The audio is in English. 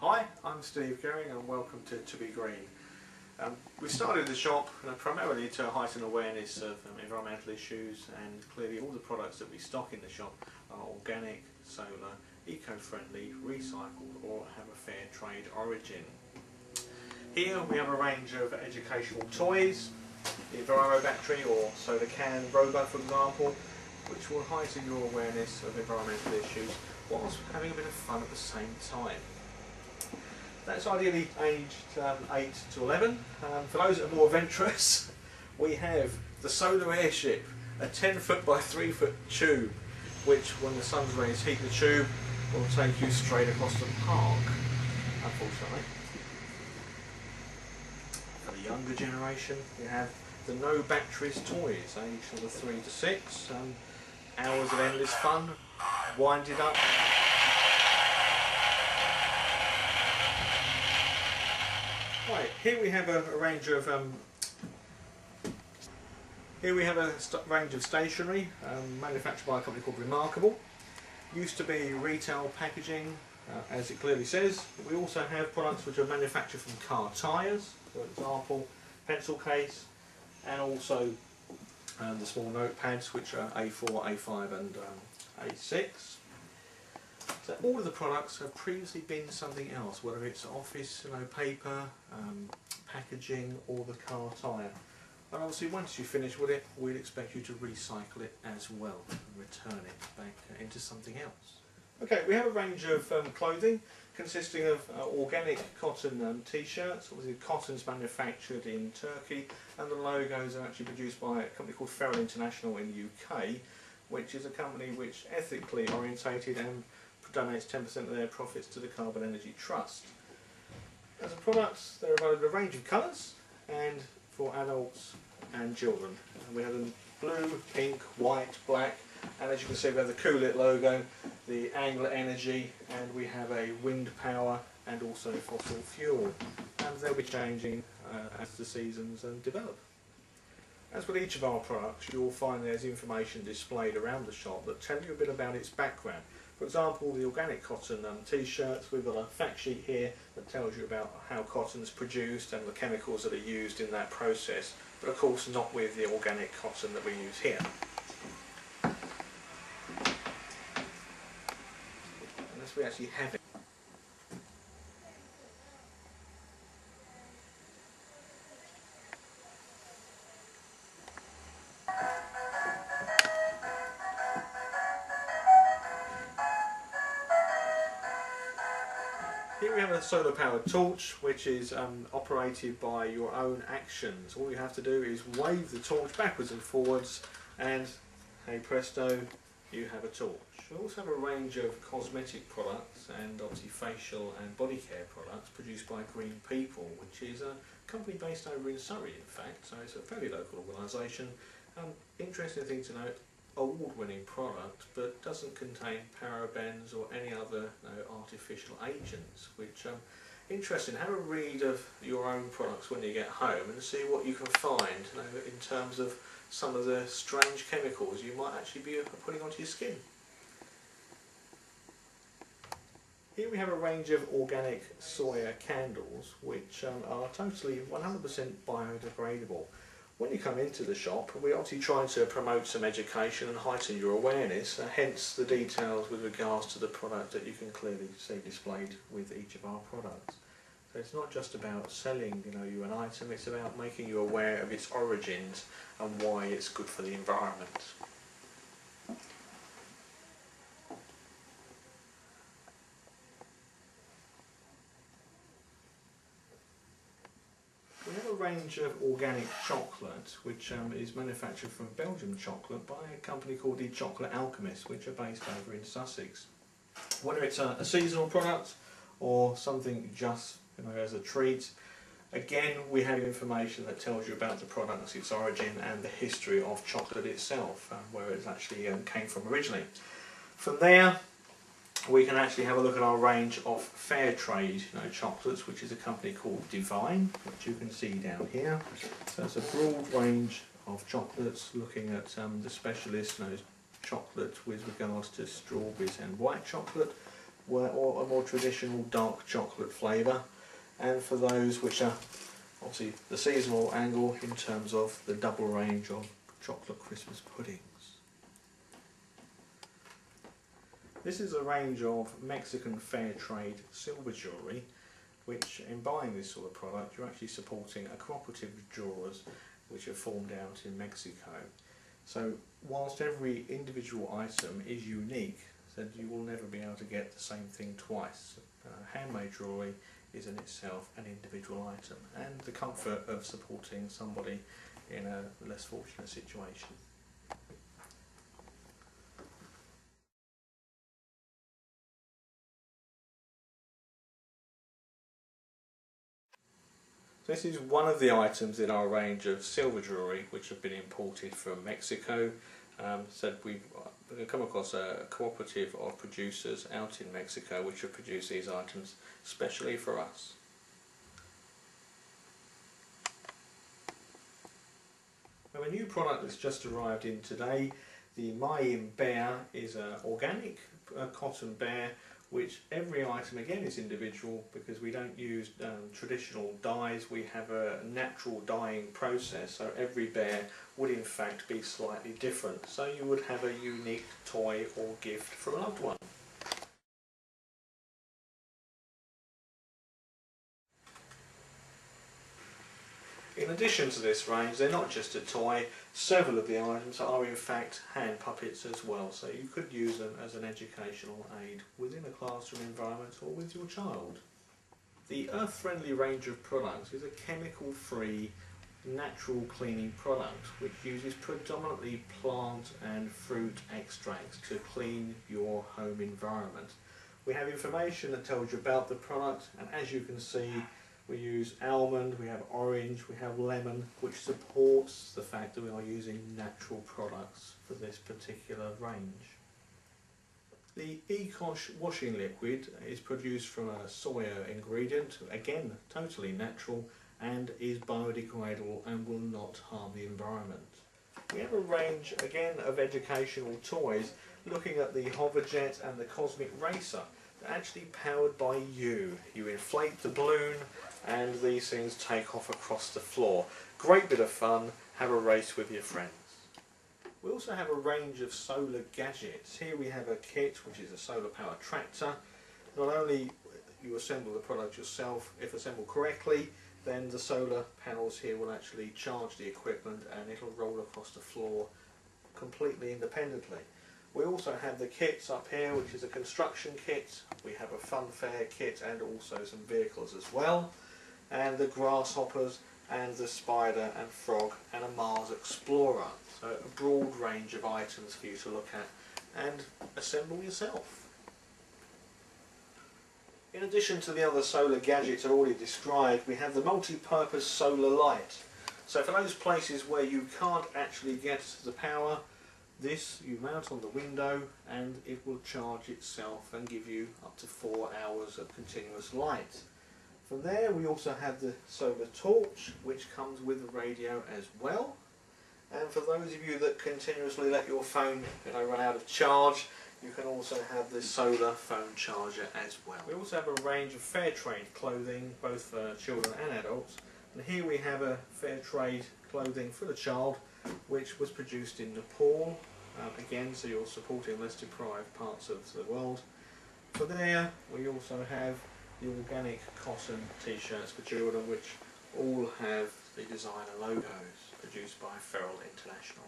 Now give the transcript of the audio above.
Hi, I'm Steve Gehring and welcome to 2BGreen. We started the shop primarily to heighten awareness of environmental issues, and clearly all the products that we stock in the shop are organic, solar, eco-friendly, recycled or have a fair trade origin. Here we have a range of educational toys, the Enviro battery or soda can robot for example, which will heighten your awareness of environmental issues whilst having a bit of fun at the same time. That's ideally aged 8 to 11. For those that are more adventurous, we have the solar airship, a 10-foot by 3-foot tube, which when the sun's rays heat the tube will take you straight across the park, unfortunately. For the younger generation, we have the no batteries toys, aged sort of 3 to 6. Hours of endless fun, wind it up. Right, here we have a range of stationery manufactured by a company called Remarkable. Used to be retail packaging, as it clearly says. We also have products which are manufactured from car tyres, for example, pencil case, and also the small notepads, which are A4, A5 and A6. So all of the products have previously been something else, whether it's office, paper, packaging or the car tyre. And obviously once you finish with it, we'd expect you to recycle it as well and return it back into something else. Okay, we have a range of clothing consisting of organic cotton t-shirts. Obviously cotton's manufactured in Turkey and the logos are actually produced by a company called Ferrell International in the UK, which is a company which ethically orientated and donates 10% of their profits to the Carbon Energy Trust. As a product, they're available in a range of colours and for adults and children. And we have them blue, pink, white, black, and as you can see we have the Coolit logo, the Angler Energy, and we have a wind power and also fossil fuel. And they'll be changing as the seasons develop. As with each of our products, you'll find there's information displayed around the shop that tell you a bit about its background. For example, the organic cotton t-shirts, we've got a fact sheet here that tells you about how cotton is produced and the chemicals that are used in that process, but of course not with the organic cotton that we use here. Unless we actually have it. Here we have a solar powered torch which is operated by your own actions. All you have to do is wave the torch backwards and forwards and hey presto, you have a torch. We also have a range of cosmetic products and obviously facial and body care products produced by Green People, which is a company based over in Surrey in fact, so it's a fairly local organisation. Interesting thing to note, award-winning product, but doesn't contain parabens or any other artificial agents, which interesting. Have a read of your own products when you get home and see what you can find in terms of some of the strange chemicals you might actually be putting onto your skin. Here we have a range of organic soya candles which are totally 100% biodegradable. When you come into the shop, we obviously try to promote some education and heighten your awareness, hence the details with regards to the product that you can clearly see displayed with each of our products. So it's not just about selling you an item, it's about making you aware of its origins and why it's good for the environment. We have a range of organic chocolate which is manufactured from Belgian chocolate by a company called the Chocolate Alchemist, which are based over in Sussex. Whether it's a seasonal product or something just as a treat, again we have information that tells you about the product, its origin and the history of chocolate itself, where it actually came from originally. From there we can actually have a look at our range of fair trade chocolates, which is a company called Divine, which you can see down here. So it's a broad range of chocolates looking at the specialist chocolate with regards to strawberries and white chocolate, or a more traditional dark chocolate flavour, and for those which are obviously the seasonal angle in terms of the double range of chocolate Christmas puddings. This is a range of Mexican fair trade silver jewellery, which in buying this sort of product you're actually supporting a cooperative of jewellers which are formed out in Mexico. So whilst every individual item is unique, then you will never be able to get the same thing twice. Handmade jewellery is in itself an individual item, and the comfort of supporting somebody in a less fortunate situation. This is one of the items in our range of silver jewellery which have been imported from Mexico. So we've come across a cooperative of producers out in Mexico which have produced these items specially for us. We have a new product that's just arrived in today. The Mayan Bear is an organic cotton bear, which every item again is individual because we don't use traditional dyes. We have a natural dyeing process, so every bear would in fact be slightly different. So you would have a unique toy or gift for a loved one. In addition to this range, they're not just a toy, several of the items are in fact hand puppets as well, so you could use them as an educational aid within a classroom environment or with your child. The earth-friendly range of products is a chemical-free, natural cleaning product which uses predominantly plant and fruit extracts to clean your home environment. We have information that tells you about the product, and as you can see, we use almond, we have orange, we have lemon, which supports the fact that we are using natural products for this particular range. The Ecosh washing liquid is produced from a soya ingredient, again totally natural, and is biodegradable and will not harm the environment. We have a range again of educational toys looking at the Hoverjet and the Cosmic Racer. They're actually powered by you. You inflate the balloon and these things take off across the floor. Great bit of fun, have a race with your friends. We also have a range of solar gadgets. Here we have a kit which is a solar powered tractor. Not only you assemble the product yourself, if assembled correctly, then the solar panels here will actually charge the equipment and it'll roll across the floor completely independently. We also have the kits up here, which is a construction kit. We have a funfair kit and also some vehicles as well. And the grasshoppers and the spider and frog and a Mars Explorer. So a broad range of items for you to look at and assemble yourself. In addition to the other solar gadgets I already described, we have the multi-purpose solar light. So for those places where you can't actually get the power, this you mount on the window and it will charge itself and give you up to 4 hours of continuous light. From there we also have the solar torch, which comes with the radio as well. And for those of you that continuously let your phone run out of charge, you can also have the solar phone charger as well. We also have a range of fair trade clothing, both for children and adults. And here we have a fair trade clothing for the child, which was produced in Nepal. Again, so you're supporting less deprived parts of the world. For there, we also have the organic cotton t-shirts for children, which all have the designer logos produced by Feral International.